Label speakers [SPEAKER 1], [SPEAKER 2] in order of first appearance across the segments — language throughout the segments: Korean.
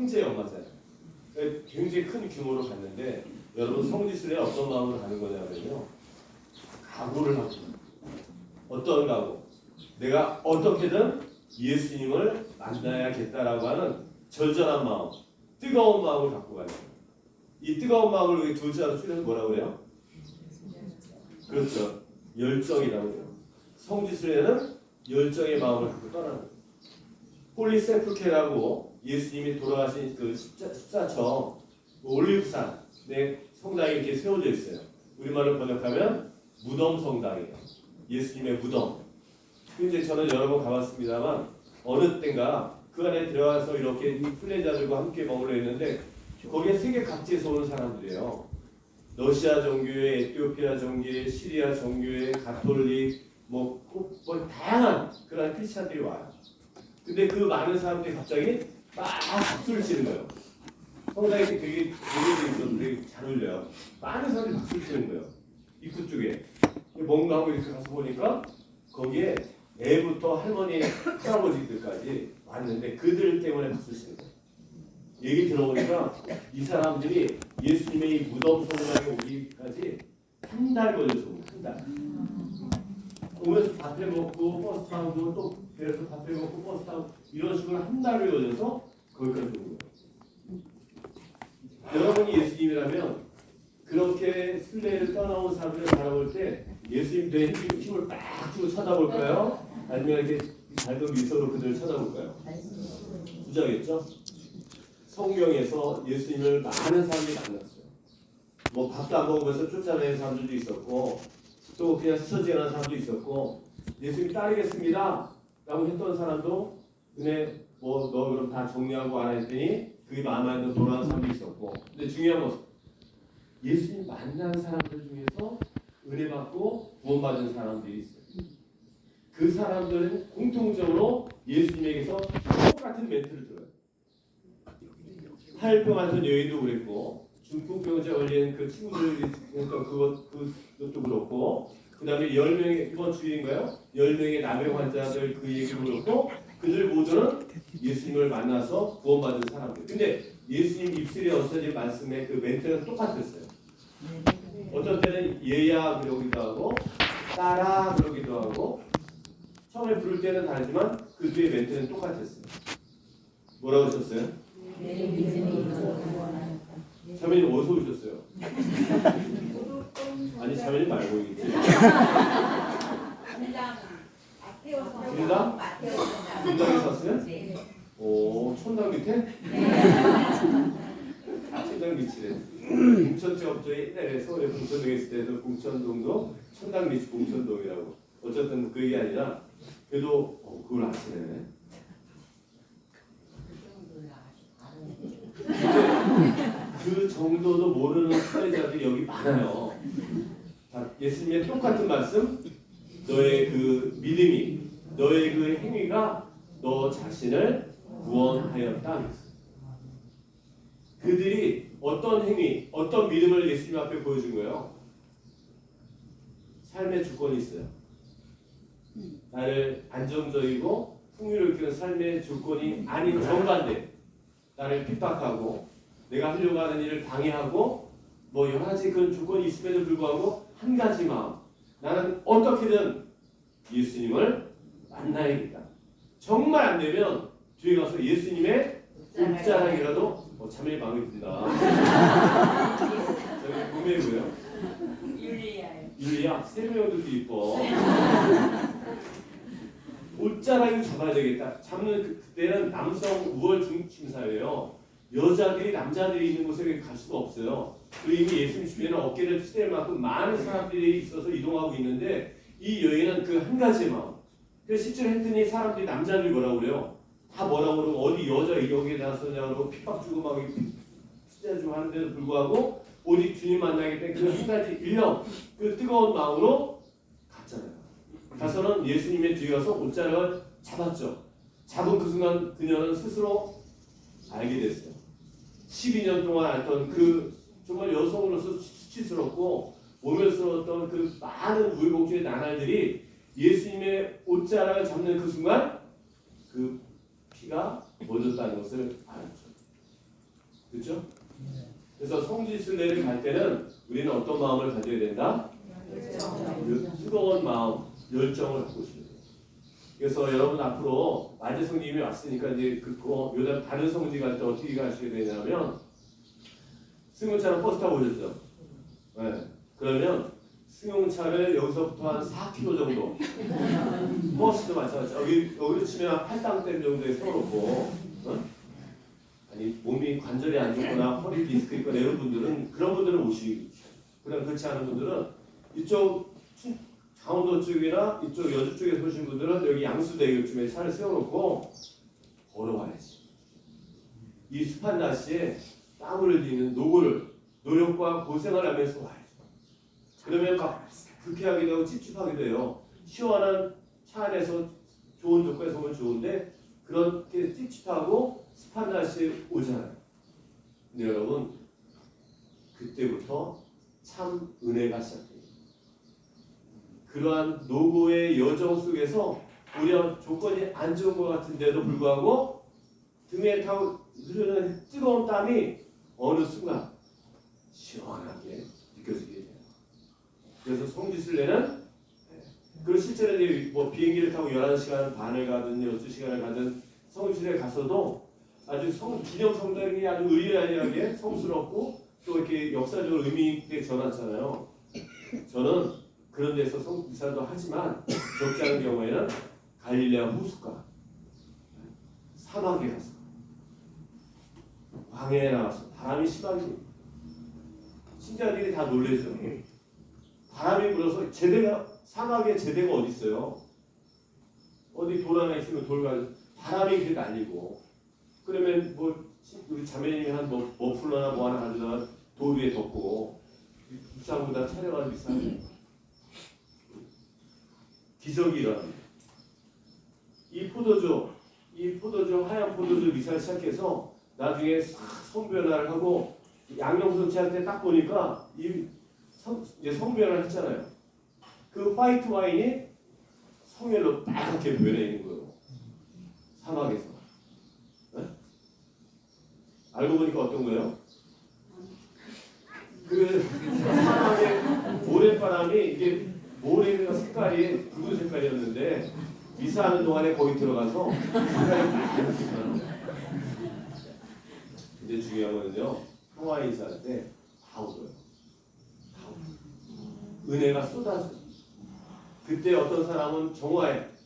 [SPEAKER 1] 형제 엄마잖아요. 굉장히 큰 규모로 갔는데 여러분 성지순례 어떤 마음으로 가는 거냐면요. 각오를 하고 어떤 각오? 내가 어떻게든 예수님을 만나야겠다라고 하는 절절한 마음, 뜨거운 마음을 갖고 가요. 이 뜨거운 마음을 우리 두 자로 줄여서 뭐라고 해요? 그렇죠. 열정이라고 해요. 성지순례는 열정의 마음을 갖고 떠나는 거예요. 홀리세프케라고 예수님이 돌아가신 그 십자처 올리브산에 성당이 이렇게 세워져 있어요. 우리말로 번역하면 무덤 성당이에요. 예수님의 무덤. 근데 저는 여러 번 가봤습니다만 어느 때인가 그 안에 들어가서 이렇게 순례자들과 함께 머물러 있는데 거기에 세계 각지에서 오는 사람들이에요. 러시아 정교회, 에티오피아 정교회, 시리아 정교회, 가톨릭, 뭐 다양한 그런 크리스찬들이 와요. 근데 그 많은 사람들이 갑자기 막 박수를 치는 거예요. 성당에 되게 잘 울려요. 많은 사람들이 박수를 치는 거예요. 입구 쪽에. 뭔가 하고 이렇게 가서 보니까 거기에 애부터 할머니, 할아버지들까지 왔는데 그들 때문에 박수를 치는 거예요. 얘기 들어보니까 이 사람들이 예수님의 이 무덤 성당에 오기까지 한 달 걸려서 온 거예요. 한 달. 오면서 밥 해먹고 버스 타고 또 그래서 밥 해먹고 버스 타고 이런 식으로 한 달을 걸려서 거기까지 온 거예요. 여러분이 예수님이라면 그렇게 순례를 떠나온 사람들을 바라볼 때 예수님 내 힘을 빡 주고 쳐다볼까요? 아니면 이렇게 밝은 미소로 그들을 쳐다볼까요? 부자겠죠? 성경에서 예수님을 많은 사람들이 만났어요. 뭐 밥도 안 먹으면서 쫓아내는 사람들도 있었고 또 그냥 스쳐 지나가는 사람도 있었고 예수님 따르겠습니다 라고 했던 사람도 근데 뭐 너 그럼 다 정리하고 안 했더니 그게 마음에 안 들어 돌아가는 사람도 있었고 근데 중요한 것은 예수님 만난 사람들 중에서 은혜 받고 구원받은 사람들이 있어요. 그 사람들은 공통적으로 예수님에게서 똑같은 멘트를 들어요. 화열병 앓던 여인도 그랬고 중풍병자에 걸린 그 친구들이 했던 그것도 그렇고 그 다음에 10명의 이번 주일인가요? 10명의 나병 환자들 그 얘기도 그렇고 그들 모두는 예수님을 만나서 구원받은 사람들. 근데 예수님 입술에 없어진 말씀의 그 멘트는 똑같았어요. 어떤 때는 얘야 그러기도 하고 따라 그러기도 하고 처음에 부를 때는 다르지만 그 뒤에 멘트는 똑같았어요. 뭐라고 하셨어요? 자매님 어디서 오셨어요? 아니 자매님 말고 있지. 분당? 분당에 샀어요?
[SPEAKER 2] 네.
[SPEAKER 1] 오, 촌당 밑에? 네. 촌당 밑이래. 공천 제업소에 옛날에 서울에 공천동에 있을 때도 공천동도 촌당 밑 공천동이라고. 어쨌든 그 얘기 아니라 그래도 그걸 아시네. 그 정도도 모르는 사회자들이 여기 많아요. 예수님의 똑같은 말씀, 너의 그 믿음이, 너의 그 행위가 너 자신을 구원하였다. 그들이 어떤 행위, 어떤 믿음을 예수님 앞에 보여준 거예요? 삶의 주권이 있어요. 나를 안정적이고 풍요롭게 삶의 주권이 아닌 정반대, 나를 핍박하고 내가 하려고 하는 일을 방해하고 뭐 여러 가지 그런 조건이 있음에도 불구하고 한 가지 마음, 나는 어떻게든 예수님을 만나야겠다. 정말 안 되면 뒤에 가서 예수님의 옷자락이라도 참여 마음에 든다. 저기 구매고요. 율리야, 세 명도 이뻐. 옷자락을 잡아야 되겠다. 잡는 그때는 남성 우월 중심 사회예요. 여자들이 남자들이 있는 곳에 갈 수가 없어요. 그리고 이미 예수님 주변에 어깨를 치댈 만큼 많은 사람들이 있어서 이동하고 있는데 이 여인은 그 한 가지 마음. 그래서 실제로 했더니 사람들이 남자들이 뭐라고 그래요? 다 뭐라고 그러고 어디 여자 여기에 나서냐고 핍박 주고 막 진짜 좀 하는데도 불구하고 오직 주님 만나겠다는 그 한 가지 일념, 그 뜨거운 마음으로 갔잖아요. 가서는 예수님의 뒤에 가서 옷자락을 잡았죠. 잡은 그 순간 그녀는 스스로 알게 됐어요. 12년 동안 알던 그 정말 여성으로서 수치스럽고 모멸스러웠던 그 많은 우여곡절의 나날들이 예수님의 옷자락을 잡는 그 순간 그 피가 멎었다는 것을 알았죠. 그래서 성지순례를 갈 때는 우리는 어떤 마음을 가져야 된다? 뜨거운 마음, 열정을 갖고 있어야 돼요. 그래서 여러분 앞으로 만재 성님이 왔으니까 이제 그거 요즘 다른 성지 갈 때 어떻게 가시게 되냐면 승용차는 버스 타고 오셨죠? 네. 그러면 승용차를 여기서부터 한 4km 정도 버스도 마찬가지 여기로 치면 한 8당댐 정도에 세워놓고 아니 몸이 관절이 안 좋거나 허리 디스크 있거나 이런 분들은 그런 분들은 오시기 그냥 그렇지 않은 분들은 이쪽 강원도 쪽이나 이쪽 여주 쪽에서 오신 분들은 여기 양수대교쯤에 차를 세워놓고 걸어와야지. 이 습한 날씨에 땀을 흘리는 노력과 고생을 하면서 와야죠. 그러면 막 불쾌하기도 하고 찝찝하기도 해요. 시원한 차 안에서 좋은 조건에서 오면 좋은데 그렇게 찝찝하고 습한 날씨에 오잖아요. 근데 여러분 그때부터 참 은혜가 시작돼요. 그러한 노고의 여정 속에서 우리가 조건이 안 좋은 것 같은데도 불구하고 등에 타고 흐르는 뜨거운 땀이 어느 순간 시원하게 느껴지게 돼요. 그래서 성지순례는 그리고 실제로 이제 뭐 비행기를 타고 11시간 반을 가든 12시간을 가든 성지순례 가서도 아주 기념성당이 아주 의리하게 성스럽고 또 이렇게 역사적으로 의미 있게 전하잖아요. 저는 그런 데서 성지사도 하지만 적지 않은 경우에는 갈릴레아 호숫가 사막에 가서 광야에 나가서 바람이 심하게 신자들이 다 놀래죠. 바람이 불어서 사막에 제대가 어디 있어요? 어디 돌 하나 있으면 돌 바람이 이렇게 날리고 그러면 뭐 우리 자매님이 한 뭐 머플러나 뭐 하나 가져다가 돌 위에 덮고 비싼보다 차려가지고 비싸게 기적이 일어납니다. 이 포도주 하얀 포도주 미사를 시작해서 나중에 성변화를 하고 양념성치한테 딱 보니까 이제 성변화를 했잖아요. 그 화이트 와인이 성혈로 빨갛게 변해 있는 거예요. 사막에서. 네? 알고 보니까 어떤 거예요? 그 사막의 모래바람이 이게 모래가 색깔이 붉은 색깔이었는데 미사하는 동안에 거기 들어가서 색깔이 빨갛게 변하는 거예요. 근데 중요한 거는요. 평화의 인사할 때 다 울어요. 다 울어요. 은혜가 쏟아져요. 그때 어떤 사람은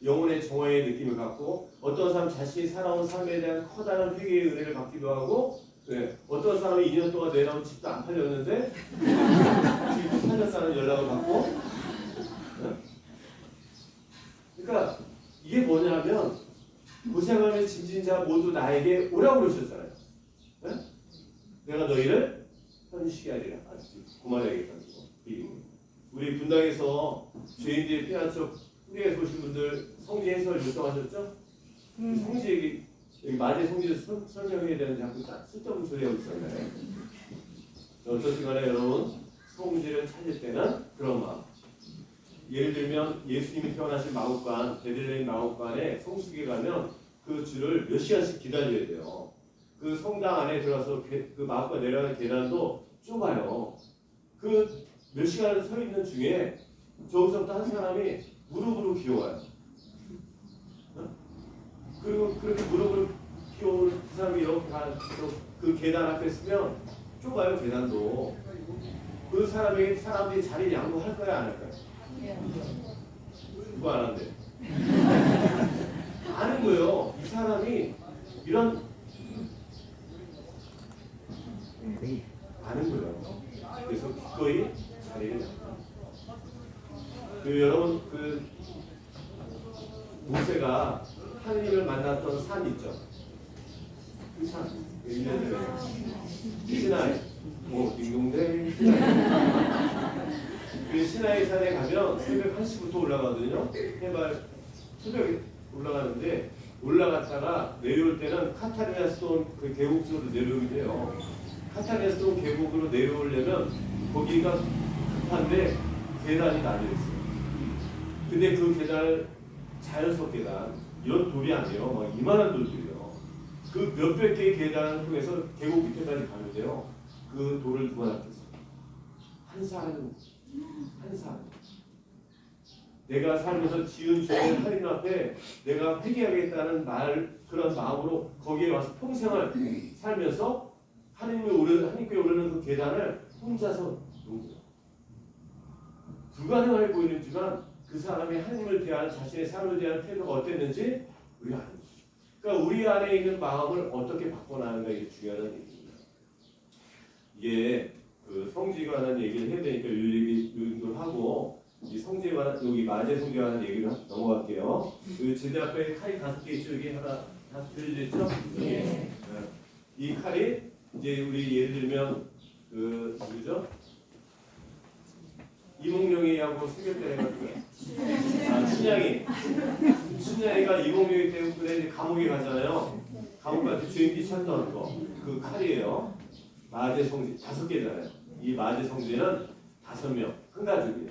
[SPEAKER 1] 영혼의 정화의 느낌을 갖고 어떤 사람 자신이 살아온 삶에 대한 커다란 회개의 은혜를 받기도 하고 어떤 사람은 2년 동안 내려온 집도 안 팔렸는데 집도 팔렸다는 연락을 받고 그러니까 이게 뭐냐면 고생하는 짐진 자 모두 나에게 오라고 그러셨잖아요. 네? 내가 너희를 편식하게 하리라. 그만해야겠다. 우리 분당에서 죄인들의 피난처 후대에서 오신 분들 성지 해설 요청하셨죠? 성지 여기 마제 성지 설명해야 되는데 자꾸 쓸데없는 소리 하고 있었나요? 어쨌든 간에 여러분 성지를 찾을 때는 그런 마음. 예를 들면 예수님이 태어나신 마국간 베들레헴 마국간에 성수기에 가면 그 줄을 몇 시간씩 기다려야 돼요. 그 성당 안에 들어가서 그 마국간 내려가는 계단도 좁아요. 그 몇 시간을 서 있는 중에 저기서부터 한 사람이 무릎으로 기어와요. 그리고 그렇게 무릎으로 기어오는 그 사람이 이렇게 가서 그 계단 앞에 서면 좁아요. 계단도. 그 사람에게 사람들이 자리 양보할 거야 안 할까요? 누가 안 한대? 아는 거예요. 이 사람이 이런 아는 거예요. 그래서 기꺼이 자리를 여러분 모세가 하느님을 만났던 산 있죠. 그 산, 시나이, 딩동댕 그 시나이 산에 가면 새벽 1시부터 올라가거든요. 해발 새벽에 올라가는데 올라갔다가 내려올 때는 카타리나 스톤 그 계곡 쪽으로 내려오게 돼요. 카타리나 스톤 계곡으로 내려오려면 거기가 급한데 계단이 나뉘어있어요. 근데 그 계단을 자연석 계단 이런 돌이 아니에요. 막 이만한 돌들이요. 그 몇백 개의 계단을 통해서 계곡 밑에까지 가면 돼요. 그 돌을 누가 놨겠어요? 한 사람. 내가 살면서 지은 죄를 하나님 앞에 내가 회개하겠다는 그런 마음으로 거기에 와서 평생을 살면서 하나님께 오르는 그 계단을 혼자서 놓은 거예요. 불가능해 보이는지만 그 사람이 하나님을 대한 자신의 삶을 대한 태도가 어땠는지 우리가 아는 거죠. 그러니까 우리 안에 있는 마음을 어떻게 바꿔나가는가 이게 중요한 얘기입니다. 이게 그 성지에 관한 얘기를 해야 되니까 이 얘기도 하고 이 성지에 관한 여기 마제 성지에 관한 얘기를 넘어갈게요. 그 제대 앞에 칼이 5개 있죠. 여기 하나 다 들려졌죠? 네. 이 칼이 이제 우리 예를 들면 그 누구죠? 이몽룡이하고 승격대 해가지고 춘향이가 이몽룡이 때문에 이제 감옥에 가잖아요. 감옥 갈 때 주인기 찾던 그 칼이에요. 마제 성지 5개잖아요. 이 마제 성지는 5명 한 가족이에요.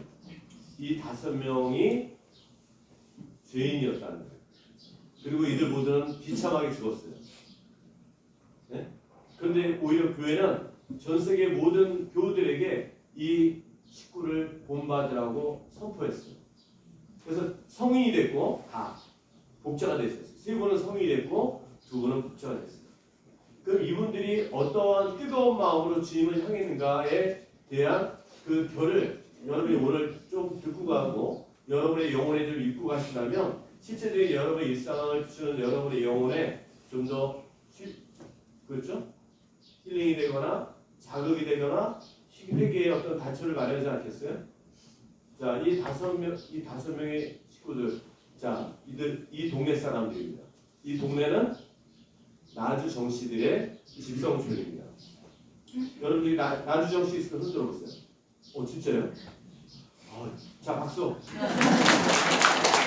[SPEAKER 1] 이 5명이 죄인이었다는 거예요. 그리고 이들 모두는 비참하게 죽었어요. 네? 그런데 오히려 교회는 전 세계 모든 교우들에게 이 식구를 본받으라고 선포했어요. 그래서 성인이 됐고 다 복자가 됐어요. 3분은 성인이 됐고 2분은 복자가 됐어요. 그럼 이분들이 어떠한 뜨거운 마음으로 주님을 향했는가에 대한 그 결을 여러분이 오늘 좀 듣고 가고 여러분의 영혼에 좀 입고 가신다면 실제적인 여러분의 일상을 주는 여러분의 영혼에 좀 더 그렇죠? 힐링이 되거나 자극이 되거나 회개의 어떤 단초를 마련하지 않겠어요? 자, 이 5명의 식구들, 자, 이 동네 사람들입니다. 이 동네는 나주 정씨들의 집성촌입니다. 여러분들이 나주 정씨 있으면 흔들어 보세요. 진짜요? 자, 박수.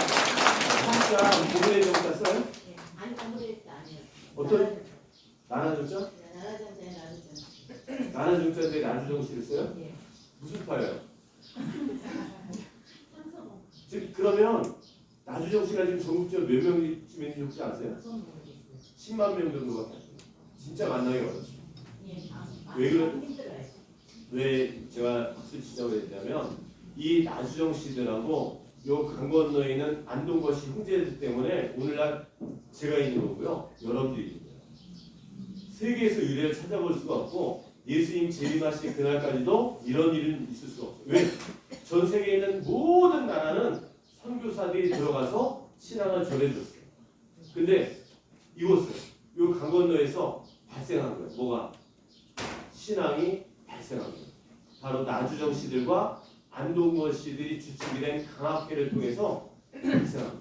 [SPEAKER 1] 진짜 공부의 정자 써요?
[SPEAKER 2] 네. 아니 공부했다 아니에요.
[SPEAKER 1] 어떤? 나나정자?
[SPEAKER 2] 나라정자에 나라정자.
[SPEAKER 1] 나나정자인데 나주정씨를 써요?
[SPEAKER 2] 예.
[SPEAKER 1] 무슨 파예요?
[SPEAKER 2] 삼성.
[SPEAKER 1] 지금 그러면 나주정씨가 지금 전국적으로 몇 명쯤 있는지 혹시 아세요?
[SPEAKER 2] 그건 모르겠어요.
[SPEAKER 1] 10만 명 정도가 돼요. 진짜 만나기 어렵죠.
[SPEAKER 2] 예.
[SPEAKER 1] 왜 그런-
[SPEAKER 2] 힘들어요.
[SPEAKER 1] 왜 제가 박수 치자고 했냐면 이 나주정 씨들하고 요 강 건너에 있는 안동거시 형제들 때문에 오늘날 제가 있는 거고요. 여러분들이 있는 거예요. 세계에서 유래를 찾아볼 수가 없고 예수님 재림하신 그날까지도 이런 일은 있을 수 없어요. 왜? 전 세계에 있는 모든 나라는 선교사들이 들어가서 신앙을 전해줬어요. 근데 이곳은 요 강 건너에서 발생한 거예요. 뭐가? 신앙이 발생한 거예요. 바로 나주정 씨들과 안동건 씨들이 주축이 된 강학회를 통해서 발생한 거예요.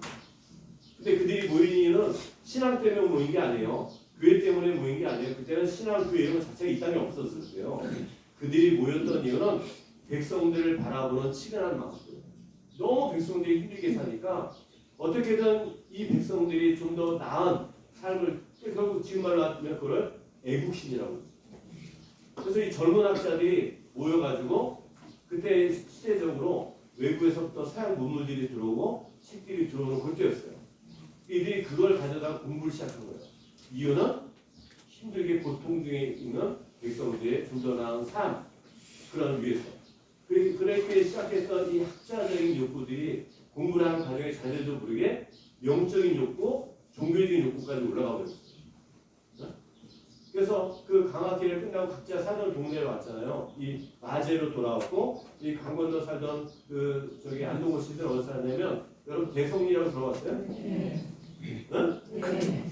[SPEAKER 1] 근데 그들이 모인 이유는 신앙 때문에 모인 게 아니에요. 교회 때문에 모인 게 아니에요. 그때는 신앙 교회 이런 것 자체가 이 땅에 없었어요. 그들이 모였던 이유는 백성들을 바라보는 치근한 마음들. 너무 백성들이 힘들게 사니까 어떻게든 이 백성들이 좀 더 나은 삶을 결국 지금 말로 하면 그걸 애국심이라고 하죠. 그래서 이 젊은 학자들이 모여가지고 그때 시대적으로 외국에서부터 서양 문물들이 들어오고 책들이 들어오는 그때였어요. 이들이 그걸 가져다가 공부를 시작한 거예요. 이유는 힘들게 고통 중에 있는 백성들의 좀 더 나은 삶 그런 위해서. 그렇게 시작했던 이 학자적인 욕구들이 공부를 하는 과정에 자들도 모르게 영적인 욕구, 종교적인 욕구까지 올라가 버렸어요. 그래서 그 강학기를 끝나고 각자 살던 동네로 왔잖아요. 이 마제로 돌아왔고 이 강 건너 살던 그 저기 안동고 씨들 어디 살았냐면 여러분 대성리라고 들어봤어요?
[SPEAKER 2] 네.
[SPEAKER 1] 응?
[SPEAKER 2] 네.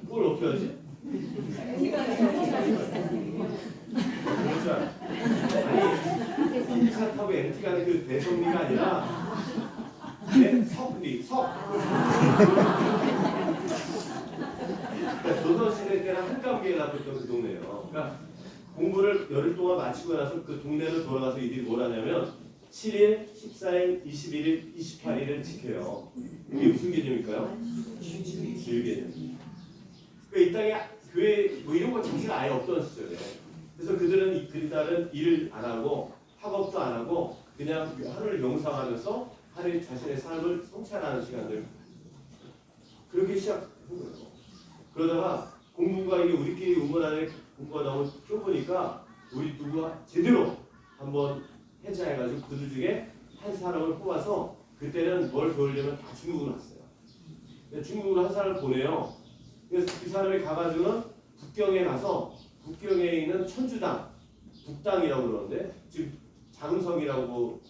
[SPEAKER 1] 그걸 어떻게 하지? 그렇죠. 아니 차 타고 MT 가는 그 대성리가 아니라 석리 석. 그러니까 조선시대 때는 한가운데에 납했던 그 동네예요. 그러니까 공부를 열흘 동안 마치고 나서 그 동네로 돌아가서 이들이 뭘 하냐면 7일, 14일, 21일, 28일을 지켜요. 이게 무슨 개념일까요? 주일 개념. 그러니까 이 땅에 교회 뭐 이런 거 자체가 아예 없던 시절에 그래서 그들은 그들은 일을 안 하고 학업도 안 하고 그냥 하루를 명상하면서 하루의 자신의 삶을 성찰하는 시간들 그렇게 시작한 거예요. 그러다가 공부가 이게 우리끼리 의문안에 공부가 너무 좁으니까 우리 누구가 제대로 한번 해자해가지고 그들 중에 한 사람을 뽑아서 그때는 뭘 배우려면 다 중국으로 왔어요. 중국으로 한 사람을 보내요. 그래서 그 사람이 가가지고는 북경에 가서 북경에 있는 천주당, 북당이라고 그러는데 지금 장성이라고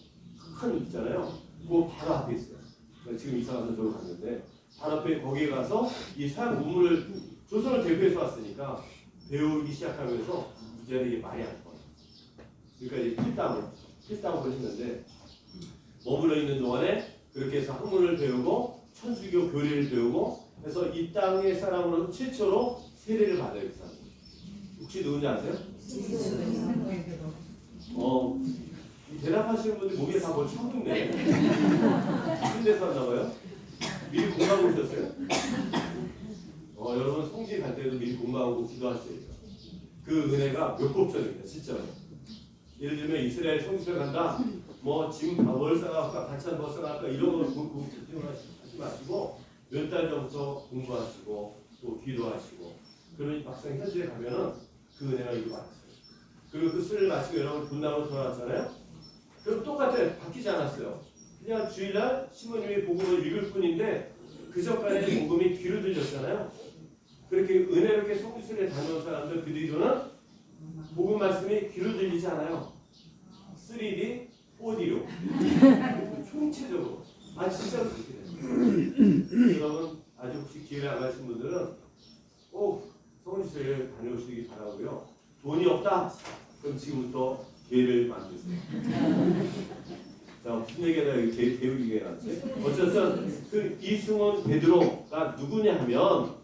[SPEAKER 1] 큰 있잖아요. 그거 바로 앞에 있어요. 지금 이사 가서 저로 갔는데 바로 앞에 거기에 가서 이 서양 문물을 조선을 대표해서 왔으니까 배우기 시작하면서 이제는 이게 말이 안 통해요. 그러니까 이제 필담을 했는데 머물러 있는 동안에 그렇게 해서 학문을 배우고 천주교 교리를 배우고 해서 이 땅의 사람으로서 최초로 세례를 받아요. 그 사람. 혹시 누군지 아세요? 대답하시는 분들 목에 다 뭘 쳐먹네. 무슨 데서 왔나봐요? 미리 공부하고 오셨어요? 여러분 성지 갈 때도 미리 공부하고 기도하셔야죠. 그 은혜가 몇 법전입니다. 진짜로. 예를 들면 이스라엘 성지를 간다. 뭐 지금 뭘 싸갈까 반찬 뭐 싸갈까 이런 거 하지 마시고 몇 달 전부터 공부하시고 또 기도하시고 그러면 막상 현지에 가면은 그 은혜가 이루 받았어요. 그리고 그 술을 마시고 여러분 분당으로 돌아왔잖아요. 그럼 똑같아요. 바뀌지 않았어요. 그냥 주일날 신부님이 복음을 읽을 뿐인데 그 전까지는 복음이 귀로 들렸잖아요. 그렇게 은혜롭게 성지순례 다녀온 사람들 그 뒤로는 복음 말씀이 귀로 들리지 않아요. 3D, 4D로 총체적으로 진짜로 그렇게 돼요. 여러분 아직 혹시 기회 안 가신 분들은 꼭 성지순례를 다녀오시기 바라고요. 돈이 없다? 그럼 지금부터 기회를 만드세요. 자, 무슨 얘기가 여기 배우기가 나왔지? 어쨌든 그 이승원 베드로가 누구냐 하면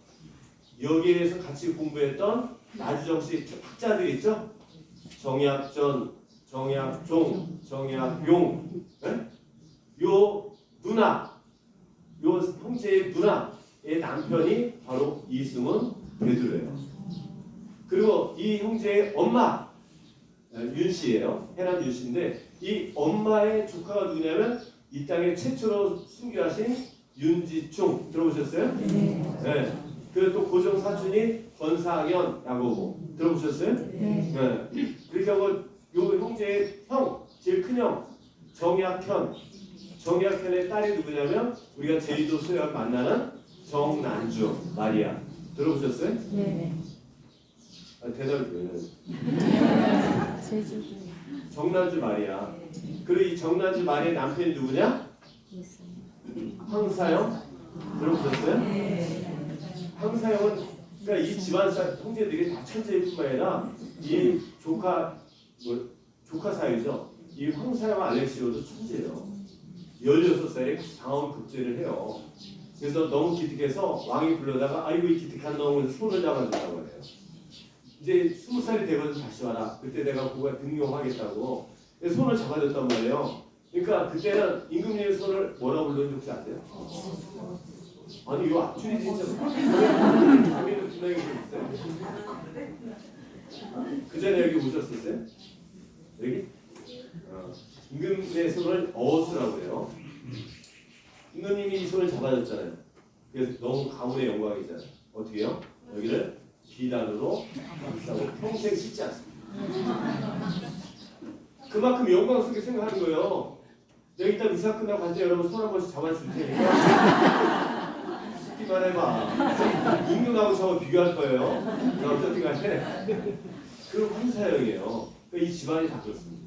[SPEAKER 1] 여기에서 같이 공부했던 나주정식 학자들이 있죠? 정약전, 정약종, 정약용, 네? 요 누나, 요 형제의 누나의 남편이 바로 이승원 베드로예요. 그리고 이 형제의 엄마 윤씨예요. 해남 윤씨인데 이 엄마의 조카가 누구냐면 이 땅에 최초로 순교하신 윤지충 들어보셨어요? 네. 그리고 또 고정 사촌이 권상현 야고보 들어보셨어요? 네. 그렇게 하고 요 형제의 형 제일 큰 형 정약현의 딸이 누구냐면 우리가 제주도 수요일 만나는 정난주 마리아 들어보셨어요? 네. 대답이 왜요? 정난주 마리아. 그리고 이 정난주 마리아의 남편이 누구냐? 황사영 들어보셨어요? 황사영은 그러니까 이 집안 형제들이 다 천재일 뿐만 아니라 이 조카 사이죠. 이 황사영과 알렉시오도 천재예요. 16살에 상원 급제를 해요. 그래서 너무 기특해서 왕이 불러다가 아이고 이 기특한 놈을 손을 잡아준다고 해요. 이제 20살이 되거든 다시 와라. 그때 내가 그거 등용하겠다고 손을 잡아줬단 말이에요. 그러니까 그때는 임금님의 손을 뭐라고 불렀는지 혹시 아세요? 아니 이 앞줄이 진짜 재미는 분명히 있어요. 그 전에 여기 오셨었어요? 여기? 임금님의 손을 어스라고 해요. 임금님이 이 손을 잡아줬잖아요. 그래서 너무 가문의 영광이잖아요. 어떻게 해요? 여기를 비단으로 감싸고 평생 씻지 않습니다. 그만큼 영광 속에 생각하는 거예요. 내가 이따 미사 끝나고 갈 때 여러분 손 한 번씩 잡아줄 테니까 씻기만 해봐. 임금하고 저거 비교할 거예요. 어쨌든 간에 그럼 황사형이에요. 그러니까 이 집안이 다 그렇습니다.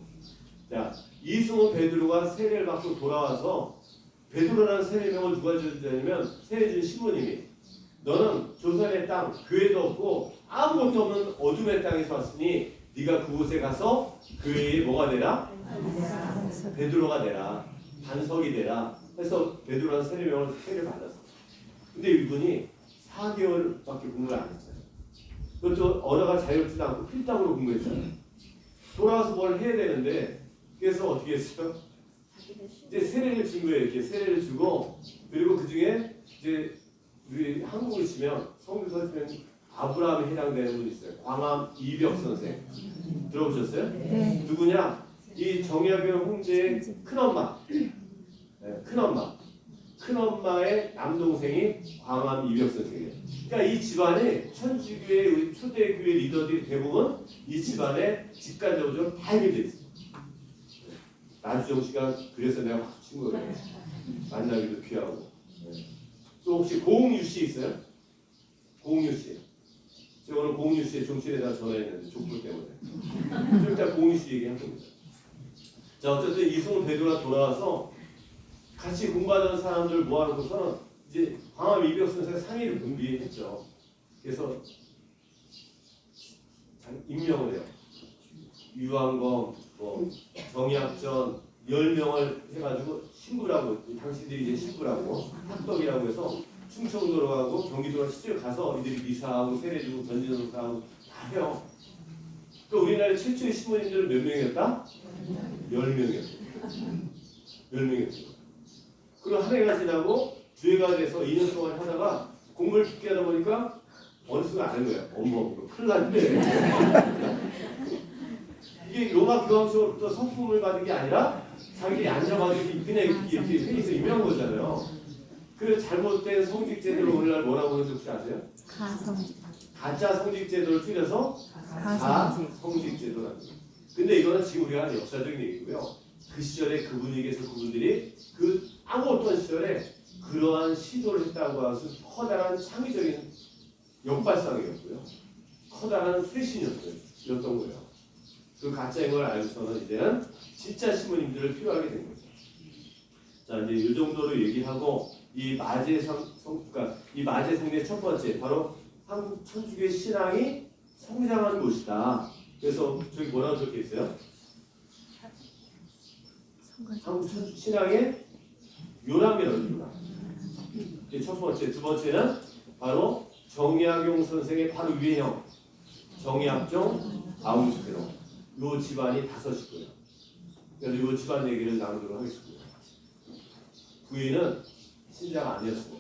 [SPEAKER 1] 자, 이승원 베드로가 세례를 받고 돌아와서 베드로라는 세례명을 누가 주냐면 세례준 신부님이 너는 조선의 땅, 교회도 없고 아무것도 없는 어둠의 땅에서 왔으니 네가 그곳에 가서 교회의 뭐가 되라? 베드로가 되라. 반석이 되라. 해서 베드로라는 세례명을 세례를 받았어. 근데 이분이 4개월밖에 공부를 안 했어요. 그것도 언어가 자유롭지도 않고 필당으로 공부했잖아요. 돌아와서 뭘 해야 되는데 그래서 어떻게 했어요? 이제 세례를 준 거예요. 이렇게 세례를 주고 그리고 그 중에 이제 우리 한국을 치면 성교서 치면 아브라함에 해당되는 분이 있어요. 광암 이벽 선생 들어보셨어요? 네. 누구냐? 이 정약용 형제의 큰엄마, 네, 큰엄마. 큰엄마의 남동생이 광암 이벽 선생이에요. 그러니까 이 집안이 천주교의 우리 초대교회 리더들이 대부분 이 집안의 집간적으로 다 연결돼 있어요. 나주정 씨가 그래서 내가 박수 친 거예요. 만나기도 귀하고. 또 혹시 고흥유 씨 있어요? 고흥유 씨. 제가 오늘 고흥유 씨의 종실에다 전화했는데 족보 때문에. 좀 이따 고흥유 씨 얘기할 겁니다. 자, 어쨌든 이승훈 배도가 돌아와서 같이 공부하던 사람들 모아놓고서는 이제 광암 이벽 선생 상의를 분비했죠. 그래서 임명을 해요. 유한검, 정약전 10명을 해가지고 신부라고, 당신들이 이제 신부라고 합덕이라고 해서 충청도로 가고 경기도로 실제로 가서 이들이 미사하고 세례주고 전진노사하고 다 해요. 그 우리나라 최초의 신부님들은 몇 명이었다? 10명이었어요. 10명이었어요. 그리고 한 해가 지나고 주회가 돼서 2년 동안 하다가 공부를 깊게 하다 보니까 어느 순간 아는 거예요. 어머, 큰일 났네. 이게 로마 교황청으로부터 성품을 받은 게 아니라 자기 앉아가지고 그냥 이렇게 회의에서 임명한 거잖아요. 그 잘못된 성직 제도를 오늘날 뭐라고 하는지 혹시 아세요?
[SPEAKER 3] 가성직.
[SPEAKER 1] 가짜 성직 제도를 줄여서 가성직 제도라는 거예요. 근데 이거는 지금 우리가 하는 역사적인 얘기고요. 그 시절에 그 분위기에서 그분들이 그 아무 어떤 시절에 그러한 시도를 했다고 하는 것은 커다란 창의적인 역발상이었고요. 커다란 쇄신이었던 거예요. 그 가짜인 걸 알고서는 이제는 진짜 신부님들을 필요하게 된 거죠. 자, 이제 이 정도로 얘기하고 이 그러니까 이 마제성리의 첫 번째 바로 한국 천주교의 신앙이 성장한 곳이다. 그래서 저기 뭐라고 적혀 있어요? 한국 천주 신앙의 요람이라고 요람. 이게 첫 번째, 두 번째는 바로 정약용 선생의 바로 위형 정약종 아우스테로 요 집안이 다섯이고요. 그래서 요 집안 얘기를 나누도록 하겠습니다. 부인은 신자가 아니었어요.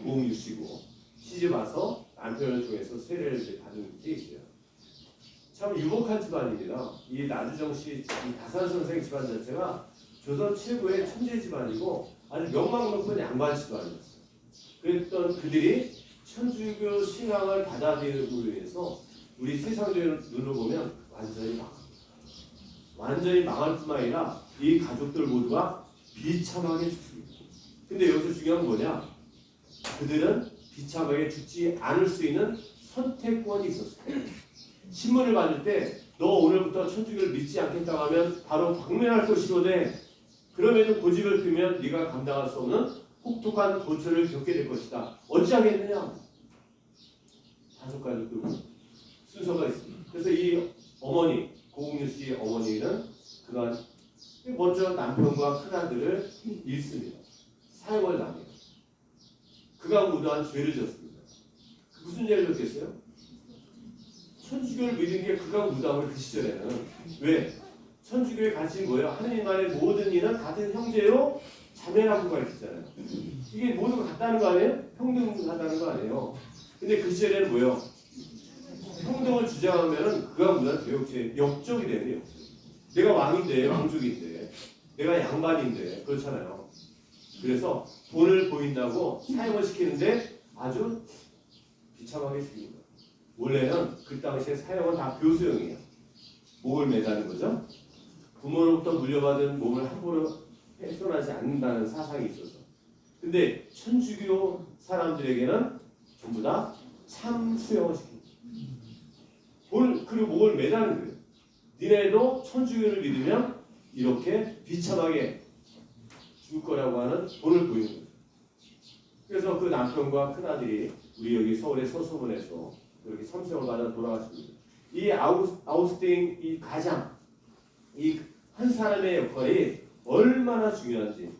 [SPEAKER 1] 고흥유 씨고 시집 와서 남편을 통해서 세례를 받은 게 있어요. 참 유복한 집안입니다. 이 나주정 씨, 이 다산 선생 집안 자체가 조선 최고의 천재 집안이고 아주 명망 높은 양반 집안이었어요. 그랬던 그들이 천주교 신앙을 받아들이므로 인해서 우리 세상적인 눈으로 보면 완전히 망합니다. 완전히 망할 뿐만 아니라 이 가족들 모두가 비참하게 죽습니다. 근데 여기서 중요한 건 뭐냐? 그들은 비참하게 죽지 않을 수 있는 선택권이 있었어요. 신문을 받을 때 너 오늘부터 천주교를 믿지 않겠다고 하면 바로 박멸할 것이로되 그럼에도 고집을 피우면 네가 감당할 수 없는 혹독한 고초를 겪게 될 것이다. 어찌하겠느냐? 5가지 순서가 있습니다. 그래서 이 어머니, 고흥유 씨의 어머니는 그간 먼저 남편과 큰아들을 잃습니다. 사형을 당해요. 그가 무도한 죄를 졌습니다. 무슨 죄를 졌겠어요? 천주교를 믿은 게 그가 무도한 걸 그 시절에는. 왜? 천주교의 가르침이 뭐예요? 하느님만의 모든 이는 같은 형제로 자매라고 가르치잖아요. 이게 모두 같다는 거 아니에요? 평등하다는 거 아니에요? 근데 그 시절에는 뭐예요? 평등을 주장하면은 그가 무도한 교육죄 역적이 되는 역적. 내가 왕인데, 왕족인데, 내가 양반인데, 그렇잖아요. 그래서 돈을 보인다고 사형을 시키는데 아주 비참하게 죽입니다. 원래는 그 당시에 사형은 다 교수형이에요. 목을 매다는 거죠. 부모로부터 물려받은 몸을 함부로 훼손하지 않는다는 사상이 있어서. 근데 천주교 사람들에게는 전부 다 참수형을 시킵니다. 그리고 목을 매다는 거예요. 니네도 천주교를 믿으면 이렇게 비참하게 죽을 거라고 하는 돈을 보이는 거예요. 그래서 그 남편과 큰아들이 우리 여기 서울의 서소문에서 이렇게 참수형을 받아 돌아갔습니다. 이 아우스팅 이 가장 이 한 사람의 역할이 얼마나 중요한지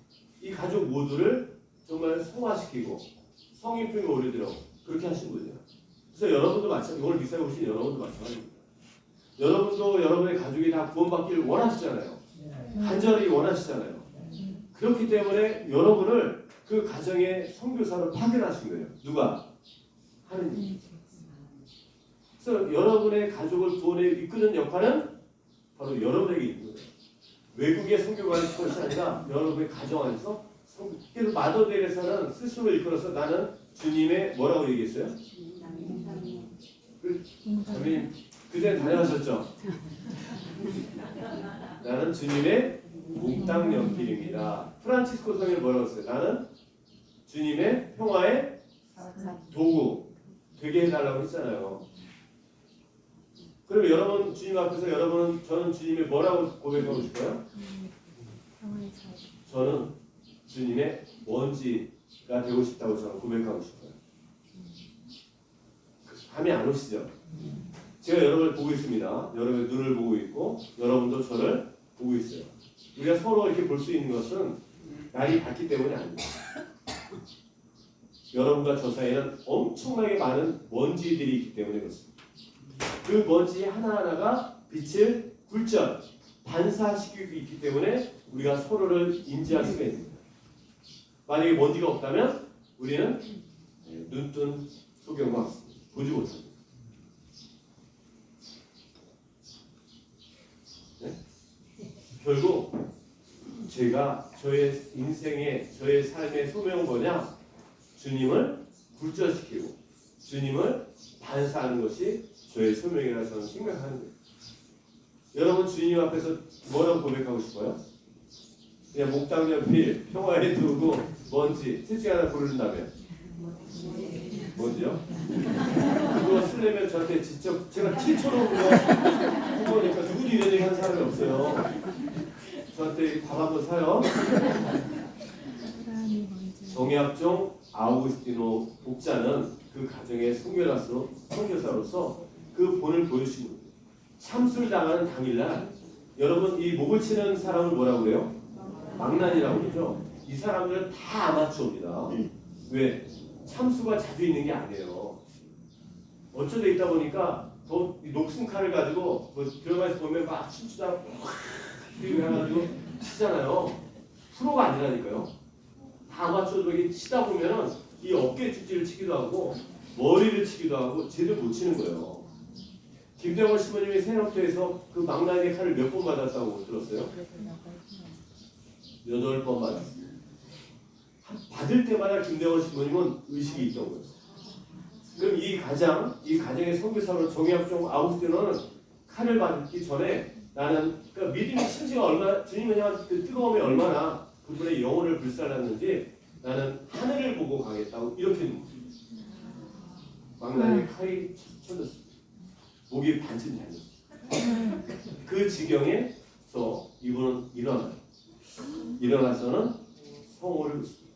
[SPEAKER 1] 이 가족 모두를 정말 성화시키고 성인품에 오르도록 그렇게 하신 분이에요. 그래서 여러분도 마찬가지, 오늘 미사에 오신 여러분도 마찬가지입니다. 여러분도 여러분의 가족이 다 구원받기를 원하시잖아요. 간절히 원하시잖아요. 그렇기 때문에 여러분을 그 가정의 선교사로 파견하신 거예요. 누가? 하느님. 그래서 여러분의 가족을 구원에 이끄는 역할은 바로 여러분에게 있는 거예요. 외국의 선교가 할 것이 아니라 여러분의 가정 안에서 그래서 마더델에서는 스스로 이끌어서 나는 주님의 뭐라고 얘기했어요? 자매님 그전에 다녀가셨죠? 나는 주님의 몽땅 연필입니다. 프란치스코 성인은 뭐라고 했어요? 나는 주님의 평화의 도구 되게 해달라고 했잖아요. 그럼 여러분 주님 앞에서 여러분은 저는 주님의 뭐라고 고백하고 싶어요? 저는 주님의 먼지가 되고 싶다고 저는 고백하고 싶어요. 감이 안 오시죠? 제가 여러분을 보고 있습니다. 여러분의 눈을 보고 있고 여러분도 저를 보고 있어요. 우리가 서로 이렇게 볼 수 있는 것은 날이 밝기 때문이 아닙니다. 여러분과 저 사이에는 엄청나게 많은 먼지들이 있기 때문에 그렇습니다. 그 먼지 하나하나가 빛을 굴절, 반사시키고 있기 때문에 우리가 서로를 인지할 수가 있습니다. 만약에 먼지가 없다면 우리는 눈뜬 소경과 같습니다. 보지 못합니다. 네? 결국 제가 저의 인생의 저의 삶의 소명은 뭐냐? 주님을 굴절시키고 주님을 반사하는 것이 저의 소명이라 저는 생각하는 거예요. 여러분 주님 앞에서 뭐라고 고백하고 싶어요? 그냥 몽땅 연필, 평화의 도구, 먼지 셋 중에 하나 고른다면 뭐지요? 그거 쓰려면 저한테 직접 제가 7초로 해보니까 누구도 이런 얘기 하는 사람이 없어요. 저한테 밥 한번 사요. 정약종 아우구스티노 목자는 그 가정의 선교사로서 그 본을 보여주신 거예요. 참수를 당하는 당일날 여러분 이 목을 치는 사람을 뭐라고 그래요? 망난이라고 그러죠. 이 사람들은 다 아마추어입니다. 왜? 참수가 자주 있는 게 아니에요. 어쩌다 있다 보니까 더 녹슨 칼을 가지고 뭐 드라마에서 보면 막 춤추다 그리고 해가지고 치잖아요. 프로가 아니라니까요. 다 아마추어도 이렇게 치다 보면은 이 어깨 축지를 치기도 하고 머리를 치기도 하고 제대로 못 치는 거예요. 김대원 신부님이 세력도에서 그 망나니 칼을 몇 번 받았다고 들었어요? 8번 받았어요. 받을 때마다 김대원 신부님은 의식이 있던 거예요. 그럼 이 가정의 선교사로 정약종 아우구스티노는 칼을 받기 전에 나는 그러니까 믿음의 심지가 얼마나 주님을 향한 그 뜨거움이 얼마나 그분의 영혼을 불살랐는지 나는 하늘을 보고 가겠다고 이렇게 망나니에 칼이 쳐졌습니다. 목이 반쯤 잘렸어요. 그 지경에서 이분은 일어나서는 성호를 긋습니다.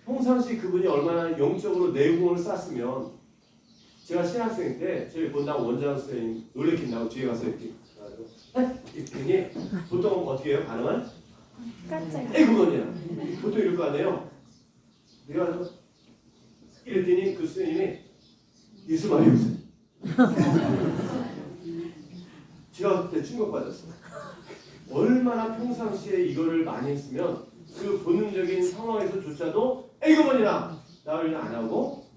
[SPEAKER 1] 평상시 그분이 얼마나 영적으로 내공을 쌓았으면 제가 신학생 때 저희 본당 원장 선생님 놀래킨다고 뒤에 가서 이렇게 했더니 보통 어떻게 해요? 반응을?
[SPEAKER 3] 깜짝이야.
[SPEAKER 1] 에이 그거냐? 보통 이럴 거 아니에요? 내가 이랬더니 그 선생님이 예수 많이 웃어요. 제가 그때 충격받았어요. 얼마나 평상시에 이거를 많이 했으면 그 본능적인 상황에서조차도 에이 그거냐? 나를 안 하고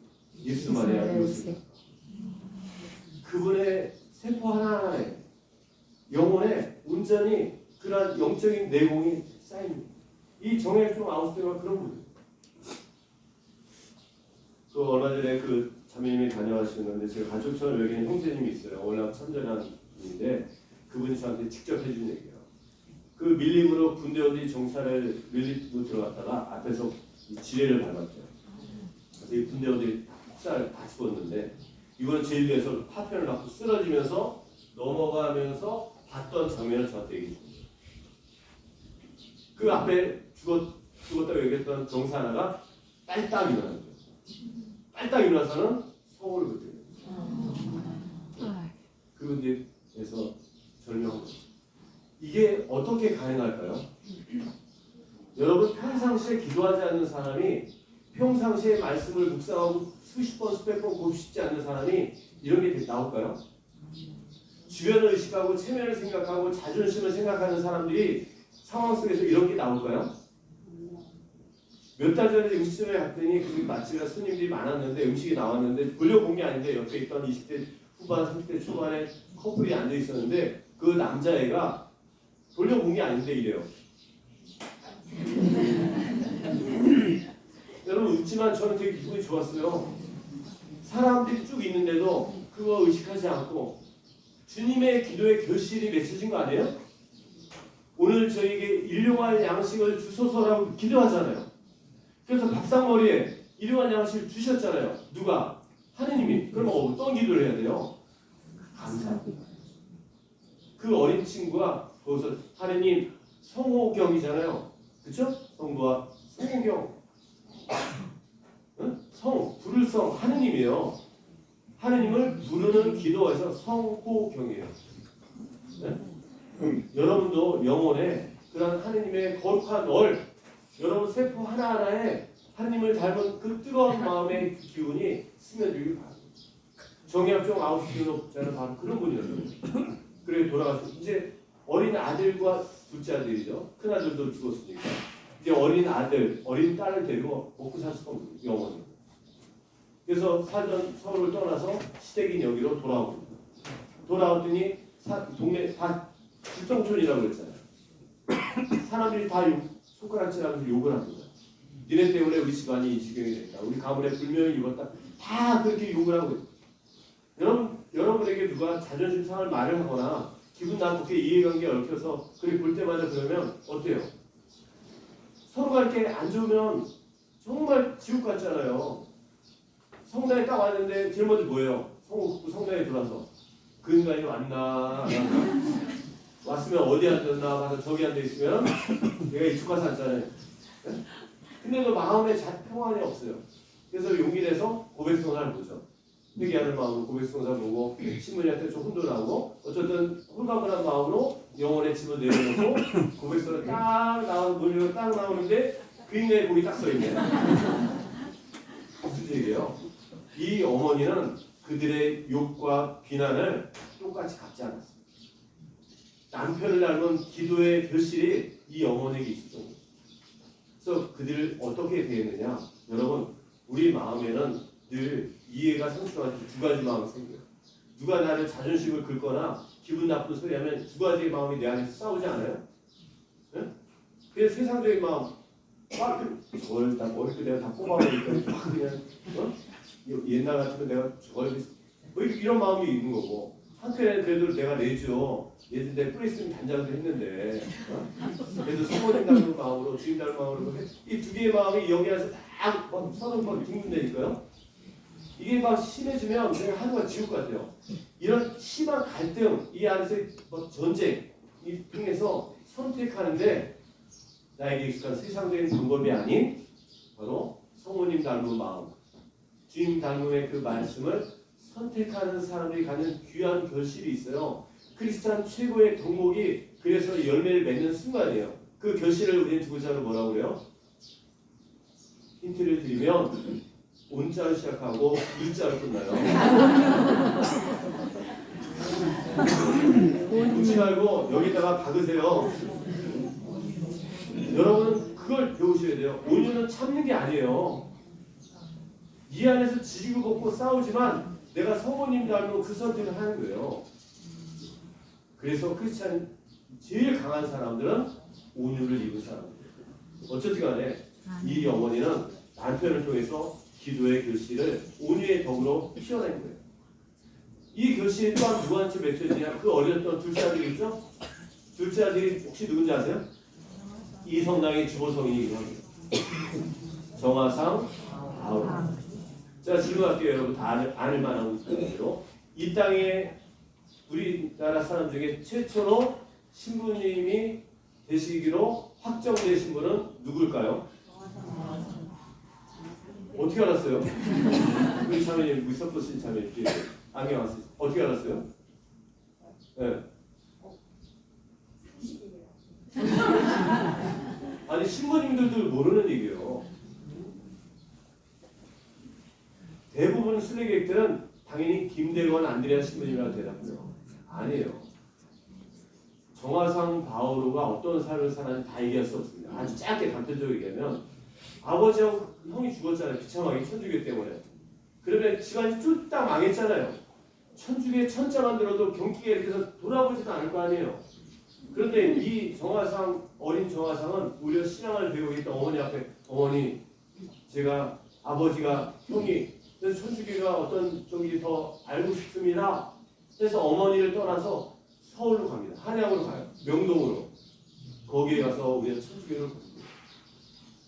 [SPEAKER 1] 예수 많이 하고 있습니다. 그분의 세포 하나하나에 영혼에 온전히 그러한 영적인 내공이 쌓입니다. 이 정약종 아우구스티노가 그런 분이에요. 그 얼마 전에 그 자매님이 다녀가시는 건데 제가 가족처럼 여기는 형제님이 있어요. 워낙 참전한 분인데 그분이 저한테 직접 해준 얘기예요. 그 밀림으로 군대원들이 정찰을 밀리고 들어갔다가 앞에서 이 지뢰를 밟았대요. 그래서 이 군대원들이 폭살을 다 죽었는데 이거는 제일 위에서 파편을 맞고 쓰러지면서 넘어가면서 봤던 장면을 저한테 얘기해 줍니다. 그 앞에 죽었다고 얘기했던 정사 하나가 딸딱 일어나는 거예요. 딸딱 일어나서는 성호를 긋대요. 그분들에서 절명한 거예요. 이게 어떻게 가능할까요? 여러분 평상시에 기도하지 않는 사람이 평상시에 말씀을 묵상하고 수십 번 수백 번 보고 싶지 않는 사람이 이런 게 나올까요? 주변을 의식하고 체면을 생각하고 자존심을 생각하는 사람들이 상황 속에서 이런 게 나올까요? 몇 달 전에 음식점에 갔더니 그 맛집에 손님들이 많았는데 음식이 나왔는데 돌려본 게 아닌데 옆에 있던 20대 후반 30대 초반에 커플이 앉아 있었는데 그 남자애가 돌려본 게 아닌데 이래요. 여러분 웃지만 저는 되게 기분이 좋았어요. 사람들이 쭉 있는데도 그거 의식하지 않고 주님의 기도의 결실이 맺혀진 거 아니에요? 오늘 저에게 일용할 양식을 주소서라고 기도하잖아요. 그래서 밥상머리에 일용할 양식을 주셨잖아요. 누가? 하느님이. 그러면 어떤 기도를 해야 돼요? 감사합니다. 그 어린 친구가 거기서 하느님 성호경이잖아요. 그쵸? 성도와 성호경. 응? 부를 성 하느님이에요. 하느님을 부르는 기도에서 성호경이에요. 네? 여러분도 영혼에 그런 하느님의 거룩한 여러분 세포 하나하나에 하느님을 닮은 그 뜨거운 마음의 그 기운이 스며들기 바랍니다. 정약종 아우슈비노자는 바로 그런 분이었어요. 그래 돌아가서 이제 어린 아들과 둘째 아들이죠. 큰 아들도 죽었으니까 이제 어린 아들, 어린 딸을 데리고 먹고 살 수가 없는 영혼이. 그래서 살던 서울을 떠나서 시댁인 여기로 돌아옵니다. 돌아왔더니 동네 다 집성촌이라고 그랬잖아요. 사람들이 다 손가락질하면서 욕을 합니다. 니네 때문에 우리 집안이 이 지경이 됐다. 우리 가문에 불명이 입었다. 다 그렇게 욕을 하고 있어요. 여러분에게 누가 자존심 상할 말을 하거나 기분 나쁘게 이해관계에 얽혀서 그렇게 볼 때마다 그러면 어때요? 서로가 이렇게 안 좋으면 정말 지옥 같잖아요. 성당에 딱 왔는데 제일 먼저 뭐예요? 성당에 들어와서 그 인간이 왔나 안 왔나? 왔으면 어디 앉았나 봐서 저기 앉아있으면 내가 이쪽 가서 앉잖아요. 네? 근데 그 마음에 평안이 없어요. 그래서 용기 내서 고백성사를 보죠. 회개하는 마음으로 고백성사 보고 신부님한테 좀 혼돈하고 어쨌든 홀가분한 마음으로 영혼의 짐을 내려놓고 고백성을 딱 나오는 논리로 딱 나오는데 그 인간의 복이 딱 써있네요. 무슨 얘기예요? 이 어머니는 그들의 욕과 비난을 똑같이 갚지 않았습니다. 남편을 닮은 기도의 결실이 이 어머니에게 있었던 거예요. 그래서 그들을 어떻게 대했느냐? 여러분, 우리 마음에는 늘 이해가 상충하는 두 가지 마음이 생겨요. 누가 나를 자존심을 긁거나 기분 나쁜 소리 하면 두 가지의 마음이 내 안에서 싸우지 않아요? 네? 그래서 세상적인 마음, 저걸 다 머리도 내가 다 뽑아버리니까 그냥 옛날 같으면 내가 저걸 이런 마음이 있는 거고 한편에는 그래도 내가 내죠. 예전에 내 프리스님 단장도 했는데 그래도 성모님 닮은 마음으로 주님 닮은 마음으로 이 두 개의 마음이 여기 안에서 딱 서로 막 둥근다니까요. 이게 막 심해지면 내가 하루가 지옥 같아요. 이런 심한 갈등 이 안에서 전쟁 이 통해서 선택하는데 나에게 익숙한 세상적인 방법이 아닌 바로 성모님 닮은 마음 주님 닮음의 그 말씀을 선택하는 사람들이 갖는 귀한 결실이 있어요. 크리스찬 최고의 덕목이 그래서 열매를 맺는 순간이에요. 그 결실을 우리는 두 글자로 뭐라고 그래요? 힌트를 드리면 온자로 시작하고 일자로 끝나요. 웃지 말고 여기다가 박으세요. 여러분은 그걸 배우셔야 돼요. 온유는 참는 게 아니에요. 이 안에서 지지고 볶고 싸우지만 내가 성모님 닮은 그 선택을 하는 거예요. 그래서 크리스찬 제일 강한 사람들은 온유를 입은 사람들이에요. 어쨌든 간에 이 어머니는 남편을 통해서 기도의 결실을 온유의 덕으로 피워낸 거예요. 이 결실이 또한 누구한테 맺혀지냐? 그 어렸던 둘째 아들이 있죠? 둘째 아들이 혹시 누군지 아세요? 이 성당의 주보성이기도 합니다. 정화상 아우르. 자, 질문할게요. 여러분 다 아는 만한 대로 이 땅에 우리나라 사람 중에 최초로 신부님이 되시기로 확정되신 분은 누굴까요? 어떻게 알았어요? 우리 자매님, 우리 서포신 자매님 안경 안 쓰세요. 어떻게 알았어요? 네. 아니 신부님들도 모르는 얘기예요. 대부분 순례객들은 당연히 김대관 안드레아 신부님이라고 대답해요. 아니에요. 정화상 바오로가 어떤 삶을 사는지 다 얘기할 수 없습니다. 아주 짧게 단편적으로 얘기하면 아버지하고 형이 죽었잖아요. 비참하게 천주교 때문에. 그러면 집안이 쫄딱 망했잖아요. 천주교에 천자 만들어도 경기가 이렇게 해서 돌아보지도 않을 거 아니에요. 그런데 이 정화상 어린 정화상은 오히려 신앙을 배우고 있던 어머니 앞에 어머니 제가 아버지가 형이 그래서 천주교가 어떤 쪽이 더 알고 싶습니다. 그래서 어머니를 떠나서 서울로 갑니다. 한양으로 가요. 명동으로. 거기에 가서 우리가 천주교를 공부해요.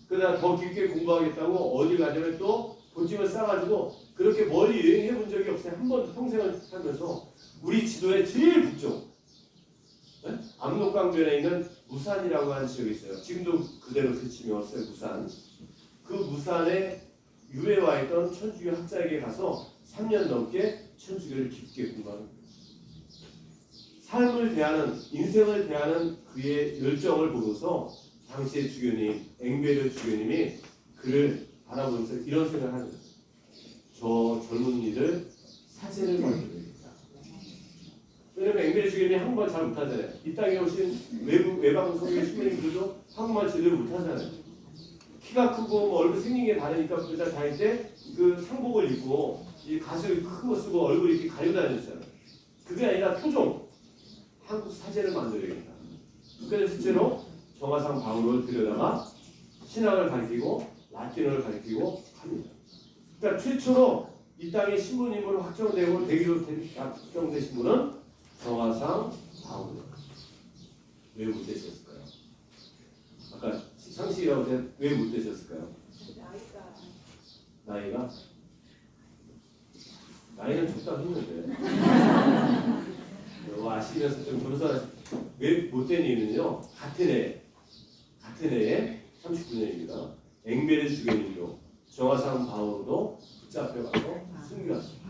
[SPEAKER 1] 그러다 더 깊게 공부하겠다고 어디 가냐면 또 돈집을 싸가지고 그렇게 멀리 여행해 본 적이 없어요. 한 번 평생을 살면서 우리 지도의 제일 북쪽 네? 압록강변에 있는 무산이라고 하는 지역이 있어요. 지금도 그대로 그 지명이었어요. 무산. 그 무산에 유에 와 있던 천주교 학자에게 가서 3년 넘게 천주교를 깊게 공부하는 거예요. 삶을 대하는 인생을 대하는 그의 열정을 보고서 당시의 주교님 앵베르 주교님이 그를 바라보면서 이런 생각을 하는 거예요. 저 젊은이들 사제를 만들어야겠다. 왜냐면 앵베르 주교님이 한국말 잘 못하잖아요. 이 땅에 오신 외방 성의 신부님들도 한국말 제대로 못하잖아요. 키가 크고 뭐 얼굴 생긴 게 다르니까 그다 다닐 때 그 상복을 입고 이 가슴이 큰 거 쓰고 얼굴 이렇게 가리고 다녔잖아요. 그게 아니라 토종 한국 사제를 만들어야겠다. 그래서 실제로 정화상 바울을 들여다가 신학을 가르치고 라틴어를 가르치고 합니다. 그러니까 최초로 이 땅에 신부님으로 확정되고 대기로 확정되신 분은 정화상 바울. 왜 못 되셨을까요? 아까 상식이라고 왜 못 되셨을까요? 나이는 적당했는데 아시면서 좀 변호사 왜 못된 이유는요. 같은 해에 39년입니다. 앵베르 주교님도 정화상 바울도 붙잡혀가서 숨겨왔습니다.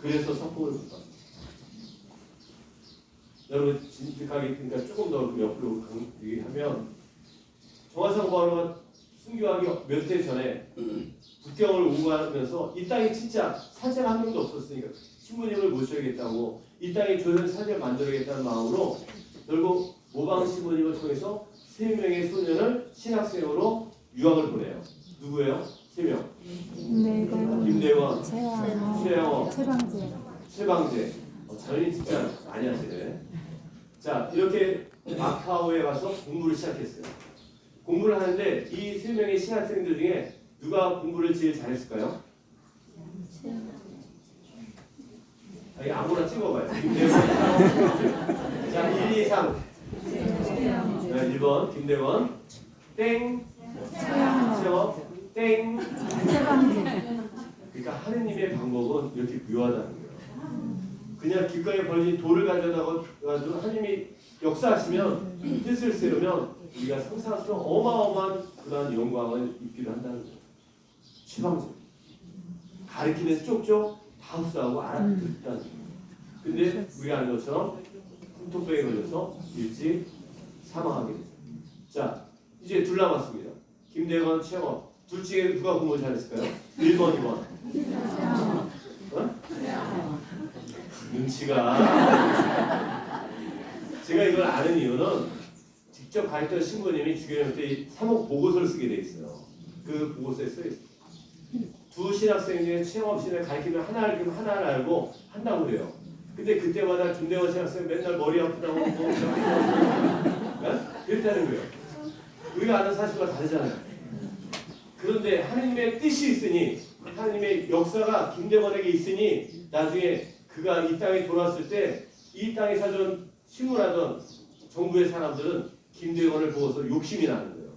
[SPEAKER 1] 그래서 석봉을 못 받습니다. 여러분 진득하게 그러니까 조금 더 옆으로 얘기하면 정화상 바울은 순교하기 몇 해 전에 국경을 오가면서 이 땅에 진짜 사제가 한 명도 없었으니까 신부님을 모셔야겠다고 이 땅에 조선 사제를 만들어야겠다는 마음으로 결국 모방 신부님을 통해서 3명의 소년을 신학생으로 유학을 보내요. 누구예요? 3명. 김대원, 최영호, 최방재. 자연이 진짜 많이 하시네. 자 이렇게 마카오에 가서 공부를 시작했어요. 공부를 하는데 이 3명의 신학생들 중에 누가 공부를 제일 잘했을까요? 아니, 아무나 찍어봐요. 김대원. 자 1, 2, 3. 1번 김대원. 땡. 최영호. 땡. 그러니까 하느님의 방법은 이렇게 묘하다는 거예요. 그냥 길가에 벌린 돌을 가져다가 하나님이 역사하시면 뜻을 세우면 우리가 상상할 수 없는 어마어마한 그런 영광을 입기도 한다는 거예요. 최방재 가르치는 쪽쪽 다 흡수하고 알아듣다는 거예요. 근데 우리가 아는 것처럼 손톱병에 걸려서 일찍 사망하게 됐어요. 자 이제 둘 남았습니다. 김대건, 최영호 둘 중에 누가 공부를 잘했을까요? 1번, 2번. 눈치가 제가 이걸 아는 이유는 직접 가르쳤던 신부님이 주교님한테 사목 보고서를 쓰게 돼 있어요. 그 보고서에 써 있어요. 두 신학생 중에 최영업 씨를 가르치면 하나를 알고 한다고 그래요. 근데 그때마다 김대원 신학생 맨날 머리 아프다고 뭐 그랬다는 거예요. 우리가 아는 사실과 다르잖아요. 그런데 하나님의 뜻이 있으니 하나님의 역사가 김대원에게 있으니 나중에 그가 이 땅에 돌아왔을 때 이 땅에 살던 신문하던 정부의 사람들은 김대원을 보고서 욕심이 나는 거예요.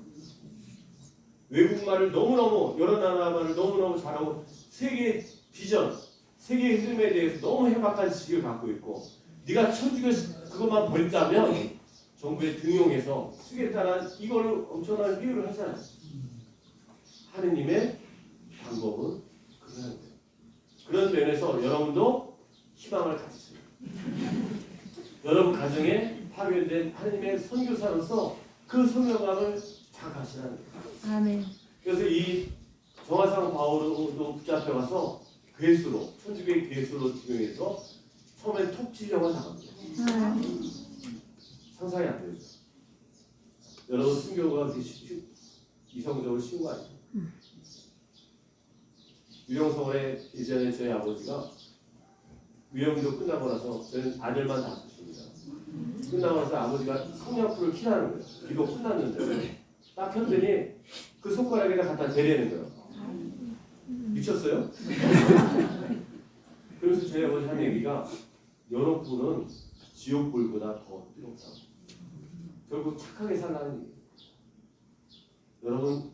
[SPEAKER 1] 외국말을 너무너무 여러 나라 말을 너무너무 잘하고 세계 비전, 세계의 흐름에 대해서 너무 해박한 지식을 갖고 있고 네가 천주교 그것만 버린다면 정부에 등용해서 쓰겠다는 이걸 엄청난 비유를 하잖아요. 하느님의 방법은 그런 거예요. 그런 면에서 여러분도 희망을 가지세요. 여러분 가정에 파견된 하느님의 선교사로서 그 소명감을 자각하시라는 거예요.
[SPEAKER 3] 아멘.
[SPEAKER 1] 그래서 이 정화상 바울도 붙잡혀가서 괴수로 천주교의 괴수로 지명해서 처음엔 톱지령을 당합니다. 상상이 안 되죠. 여러분 순교가 이성적으로 쉬운 거 아니에요. 유령서원에 예전에 저희 아버지가 유영도 끝나고 나서 저는 아들만 5입니다. 끝나고 나서 아버지가 성냥불을 켜라는 거예요. 이거 끝났는데 딱 켰더니 그 손가락에다 갖다 대려는 거예요. 미쳤어요? 그래서 저희 아버지 한 얘기가 여러 불은 지옥불보다 더 뜨겁다고. 결국 착하게 살라는 얘기예요. 여러분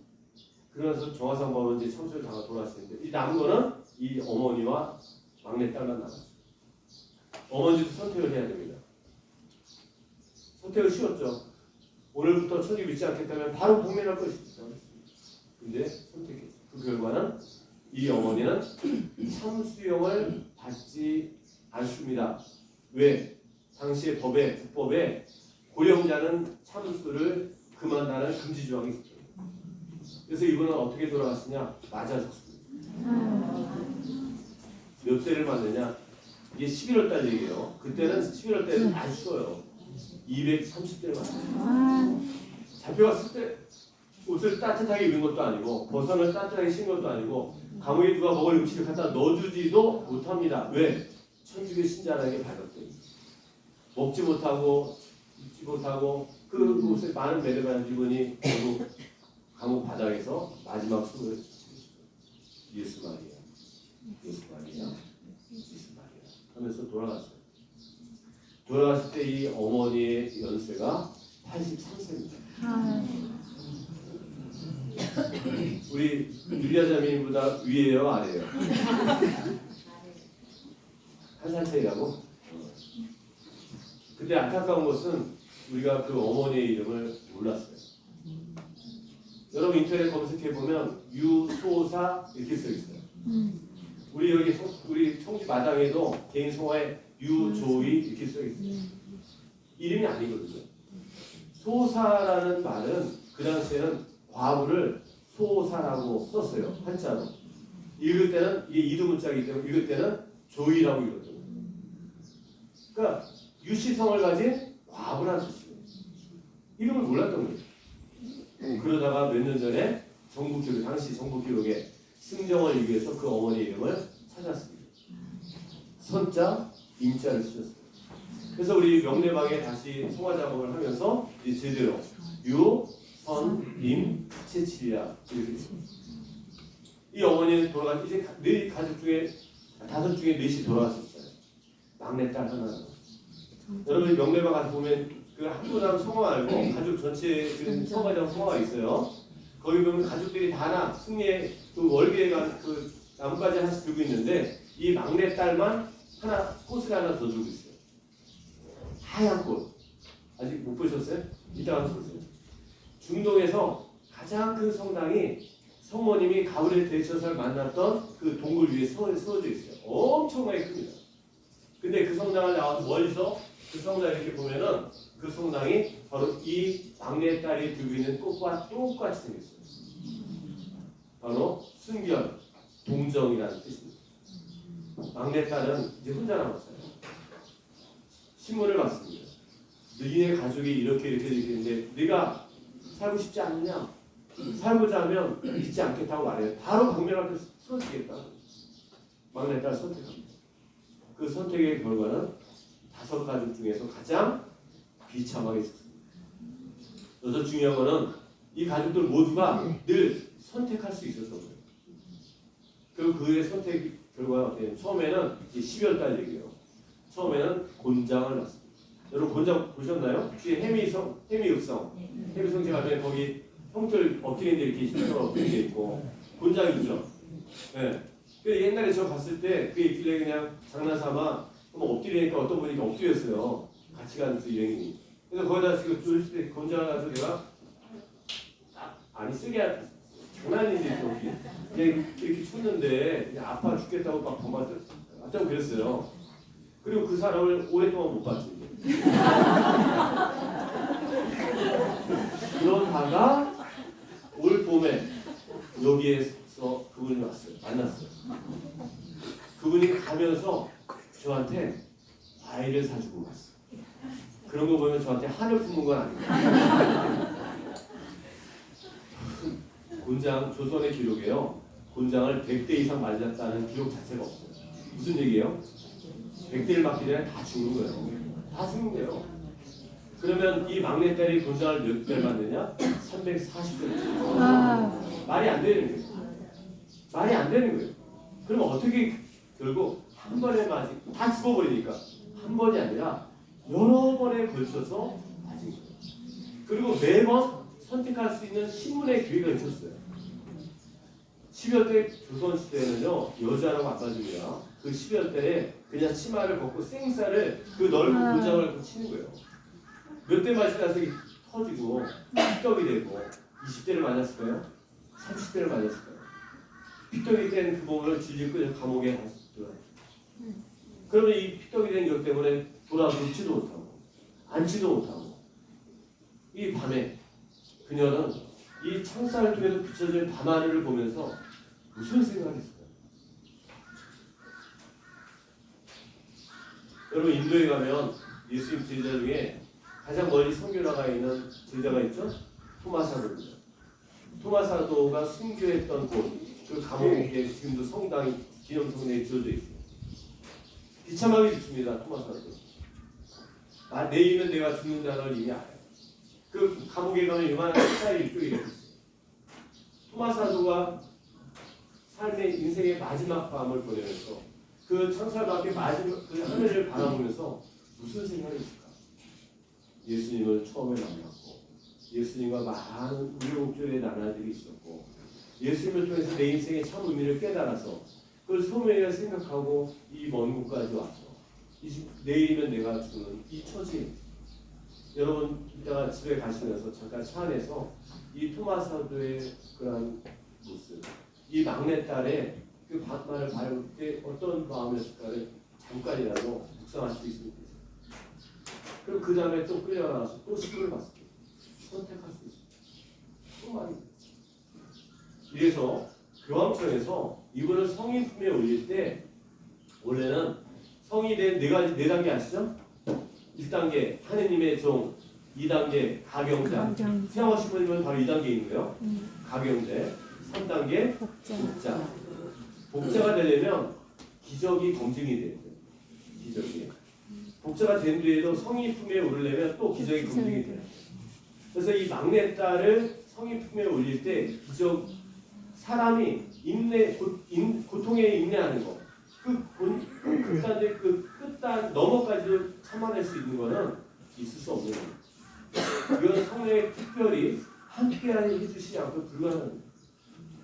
[SPEAKER 1] 그러면서 정화상바로 이제 참수를 당하고 돌아왔는데 이 남은 거는 이 어머니와 막내딸만 남았죠. 어머니도 선택을 해야 됩니다. 선택을 쉬웠죠. 오늘부터 천주 믿지 않겠다면 바로 복면할 것입니다. 근데 선택했죠. 그 결과는 이 어머니는 참수형을 받지 않습니다. 왜? 당시의 법에, 국법에 고령자는 참수를 금한다는 금지 조항이 있었죠. 그래서 이분은 어떻게 돌아갔느냐? 맞아 죽습니다. 몇 대를 맞느냐? 이게 11월 달 얘기예요. 그때는 11월 달에 아주 추워요. 230대를 맞아요. 잡혀갔을 때 옷을 따뜻하게 입은 것도 아니고 버선을 따뜻하게 신은 것도 아니고 감옥에 누가 먹을 음식을 갖다 넣어주지도 못합니다. 왜? 천주교 신자라는 게 밝았대요. 먹지 못하고 입지 못하고 그 옷에 많은 매를 받은 이분이 결국 감옥 바닥에서 마지막 숨을 예수 마리아, 예수 마리아, 예수 마리아 하면서 돌아갔어요. 돌아갔을 때 이 어머니의 연세가 83세입니다. 우리 율리아자매님보다 위에요, 아래요? 한 살 차이라고? 근데 안타까운 것은 우리가 그 어머니의 이름을 몰랐어요. 여러분 인터넷 검색해 보면 유소사 이렇게 써 있어요. 우리 여기 우리 청주 마당에도 개인 성화에 유조이 이렇게 써 있어요. 이름이 아니거든요. 소사라는 말은 그 당시에는 과부를 소사라고 썼어요. 한자로. 읽을 때는 이게 이두문자이기 때문에 읽을 때는 조이라고 읽거든요. 그러니까 유씨성을 가진 과부라는 뜻이에요. 이름을 몰랐던 거예요. 그러다가 몇 년 전에 정부기록, 당시 정부기록에 승정을 위해서 그 어머니 이름을 찾았습니다. 선자, 임자를 쓰셨어요. 그래서 우리 명례방에 다시 송화 작업을 하면서 이제 제대로 유, 선, 임, 채칠이야 이렇게 됐습니다. 이 어머니는 돌아가 이제 네 가족 중에 5 중에 4이 돌아갔었잖아요. 막내딸 하나. 여러분 명례방 가서 보면 그 한 분하고 성화 말고 가족 전체 그 성화장 성화가 있어요. 거기 보면 가족들이 다 하나 승리의 그 월계에 간 그 나뭇가지 하나씩 들고 있는데 이 막내딸만 하나 꽃을 하나 더 들고 있어요. 하얀 꽃. 아직 못 보셨어요? 이따 가서 보세요. 중동에서 가장 큰 성당이 성모님이 가브리엘 대처사를 만났던 그 동굴 위에 세워져 있어요. 엄청나게 큽니다. 근데 그 성당을 나와서 멀리서 그 성당 이렇게 보면은 그 성당이 바로 이 막내딸이 들고 있는 꽃과 똑같이 생겼어요. 바로 순결, 동정이라는 뜻입니다. 막내딸은 이제 혼자 남았어요. 신문을 봤습니다. 너희네 가족이 이렇게 있는데 네가 살고 싶지 않느냐? 살고자 하면 믿지 않겠다고 말해요. 바로 박멸할 때 쓰러지겠다. 막내딸 선택합니다. 그 선택의 결과는 5 가족 중에서 가장 비참하게 죽습니다. 그래서 중요한 거는 이 가족들 모두가 늘 선택할 수 있었던 거예요. 그리고 그의 선택 결과가 어때요? 처음에는 12월 달 얘기예요. 처음에는 곤장을 낳습니다. 여러분 곤장 보셨나요? 뒤에 해미읍성, 해미성지 가면 거기 형들 엎드리는데 이렇게 힘들어 엎드린 게 있고 곤장이죠. 네. 그 옛날에 저 갔을 때 그 있길래 그냥 장난삼아 한번 엎드리니까 어떤 분이 엎드렸어요. 같이 가는 그 여행이. 그래서 거기다 지금 쫄실 때 곤장을 가서 내가 아니 쓰게 장난인지 여기 그냥 이렇게 쳤는데 그냥 아파 죽겠다고 막 반박했다고 그랬어요. 그리고 그 사람을 오랫동안 못 봤지. 그러다가 올 봄에 여기에서 그분이 왔어요. 만났어요. 그분이 가면서 저한테 과일을 사주고 갔어요. 그런 거 보면 저한테 한을 품은 건 아니에요. 곤장, 조선의 기록에요. 곤장을 100대 이상 맞았다는 기록 자체가 없어요. 무슨 얘기예요? 100대를 맞기 전에 다 죽는 거예요. 다 죽는 거예요. 그러면 이 막내딸이 분장을 몇 배를 받느냐? 340배.
[SPEAKER 3] 아,
[SPEAKER 1] 말이 안 되는 거예요. 말이 안 되는 거예요. 그럼 어떻게 결국 한 번에 맞이 다 죽어버리니까 한 번이 아니라 여러 번에 걸쳐서 맞은 거예요. 그리고 매번 선택할 수 있는 신문의 기회가 있었어요. 10여 대 조선시대에는요 여자라고 안 봐줍니다. 그 10여 대에 그냥 치마를 벗고 생쌀을 그 넓은 분장을 갖고 치는 거예요. 몇 대 맞이 나서 터지고 피떡이 되고 20대를 맞았을까요? 30대를 맞았을까요? 피떡이 된 그 몸을 질질 끌어 감옥에 갔어요. 그러면 이 피떡이 된 것 때문에 돌아눕지도 못하고 앉지도 못하고 이 밤에 그녀는 이 창살 통해서 비춰진 밤하늘을 보면서 무슨 생각이 있을까요? 여러분 인도에 가면 예수님 제자 중에 가장 멀리 선교 나가 있는 제자가 있죠? 토마사도입니다. 토마사도가 순교했던 곳, 그 감옥에 지금도 성당이 기념성당이 지어져 있어요. 비참하게 죽습니다. 토마사도. 내일은 내가 죽는다는 걸 이미 알아요. 그 감옥에 가면 요만한 쌀이 이쪽에 있어요. 토마사도가 삶의 인생의 마지막 밤을 보내면서 그 창살 밖에 마지막 그 하늘을 바라보면서 무슨 생각이 있을까? 예수님을 처음에 만났고 예수님과 많은 우여곡절의 나날들이 있었고 예수님을 통해서 내 인생의 참 의미를 깨달아서 그걸 소명이라 생각하고 이 먼 곳까지 와서 내일이면 내가 죽는 이 처지. 여러분 이따가 집에 가시면서 잠깐 차 안에서 이 토마사도의 그런 모습, 이 막내딸의 그 밤만을 바라볼 때 어떤 마음이었을까를 잠깐이라도 묵상할 수 있으면 좋겠어요. 그럼 그 다음에 또 끌려나가서 또 시골을 봤을 때 선택할 수 있어요. 또 많이. 이래서 교황청에서 이분을 성인 품에 올릴 때 원래는 성이 된 네 단계 아시죠? 1단계 하느님의 종, 2단계 가경자, 세왕신부님은 바로 2단계에 있는 거예요. 가경제, 3단계 복자. 복자가 되려면 기적이 검증이 돼야 돼요. 기적이. 복자가 된 뒤에도 성인 품에 오르려면 또 기적이 검증이 돼요. 그래서 이 막내딸을 성인 품에 올릴 때 기적 사람이 고통에 인내하는 거, 끝단 너머까지도 참아낼 수 있는 거는 있을 수 없는 거예요. 이건 성령이 특별히 함께하니 해주시지 않고 불가능한 거예요.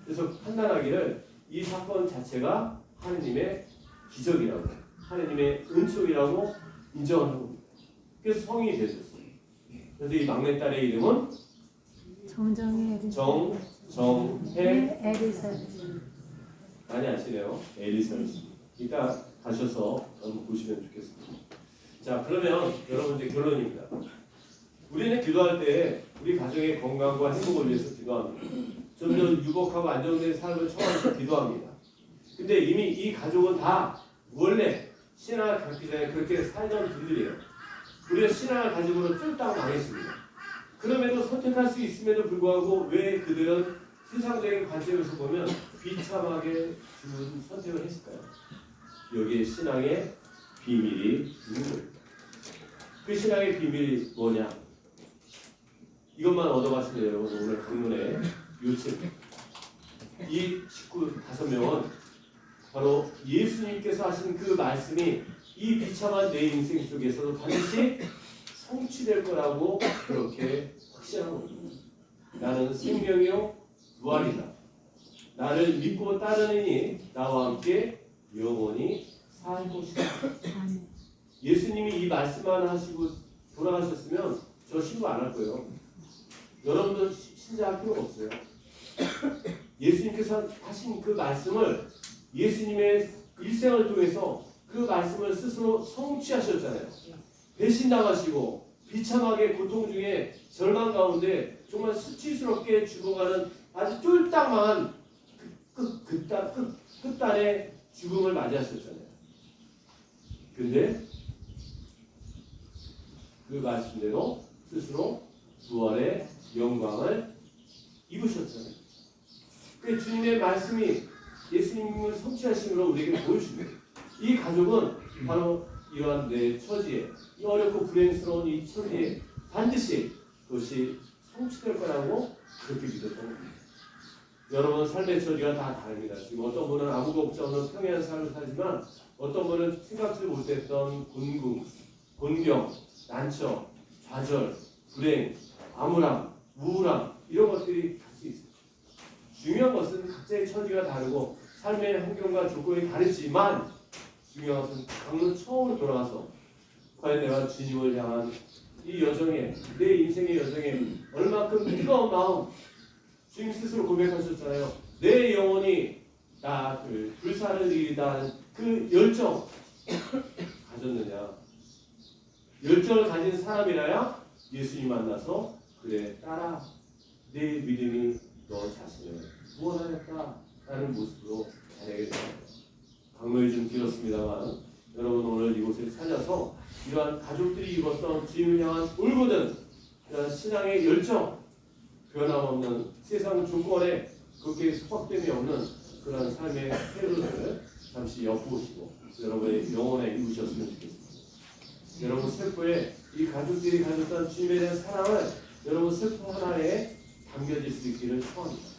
[SPEAKER 1] 그래서 판단하기를 이 사건 자체가 하느님의 기적이라고, 하느님의 은총이라고 인정하는 겁니다. 그래서 성인이 되셨어요. 그래서 이 막내딸의 이름은 정정혜
[SPEAKER 3] 에리사벳.
[SPEAKER 1] 많이 아시네요. 에리사벳. 이따 가셔서 한번 보시면 좋겠습니다. 자, 그러면 여러분 이제 결론입니다. 우리는 기도할 때 우리 가정의 건강과 행복을 위해서 기도합니다. 좀 더 유복하고 안정된 삶을 청하면서 기도합니다. 근데 이미 이 가족은 다 원래 신앙을 갖기 전에 그렇게 살던 분들이에요. 우리가 신앙을 가지고는 쫄딱 망했습니다. 그럼에도 선택할 수 있음에도 불구하고 왜 그들은 세상적인 관점에서 보면 비참하게 죽은 선택을 했을까요? 여기에 신앙의 비밀이 있는 겁니다. 그 신앙의 비밀이 뭐냐? 이것만 얻어가시면 여러분 오늘 강론의 요침. 이 식구 5명은 바로 예수님께서 하신 그 말씀이 이 비참한 내 인생 속에서도 반드시 성취될 거라고 그렇게 확신한 겁니다. 나는 생명이요 부활이다. 나를 믿고 따르느니 나와 함께 영원히 살 것이다. 예수님이 이 말씀만 하시고 돌아가셨으면 저 신고 안 할 거예요. 여러분도 신자할 필요가 없어요. 예수님께서 하신 그 말씀을 예수님의 일생을 통해서 그 말씀을 스스로 성취하셨잖아요. 배신당하시고 비참하게 고통 중에 절망 가운데 정말 수치스럽게 죽어가는 아주 쫄딱 망한 끝단의 죽음을 맞이하셨잖아요. 근데 그 말씀대로 스스로 부활의 영광을 입으셨잖아요. 그 주님의 말씀이 예수님을 성취하심으로 우리에게 보여주는 거예요. 이 가족은 바로 이러한 내 처지에, 이 어렵고 불행스러운 이 처지에 반드시 그것이 성취될 거라고 그렇게 믿었던 겁니다. 여러분 삶의 처지가 다 다릅니다. 지금 어떤 분은 아무 걱정 없는 평이한 삶을 살지만 어떤 분은 생각지 못했던 곤궁, 곤경, 난처, 좌절, 불행, 암울함, 우울함 이런 것들이 같이 있습니다. 중요한 것은 각자의 처지가 다르고 삶의 환경과 조건이 다르지만 중요한 것은 강론 처음으로 돌아와서 과연 내가 주님을 향한 이 여정에 내 인생의 여정에 얼마큼 뜨거운 마음 주님 스스로 고백하셨잖아요. 내 영혼이 나를 불사를 이루다는 그 열정 가졌느냐. 열정을 가진 사람이라야 예수님 만나서 그래 따라 내 믿음이 너 자신을 구원하였다라는 모습으로 자리하게 됩니다. 강론이 좀 길었습니다만 여러분 오늘 이곳을 찾아서 이러한 가족들이 입었던 주님을 향한 울고든 이러한 신앙의 열정 변함없는 세상 조건에 그렇게 속박됨이 없는 그런 삶의 태도를 잠시 엿보시고 여러분의 영혼에 이루셨으면 좋겠습니다. 여러분 슬프에 이 가족들이 가졌던 주님에 대한 사랑을 여러분 슬프 하나에 담겨질 수 있기를 소원합니다.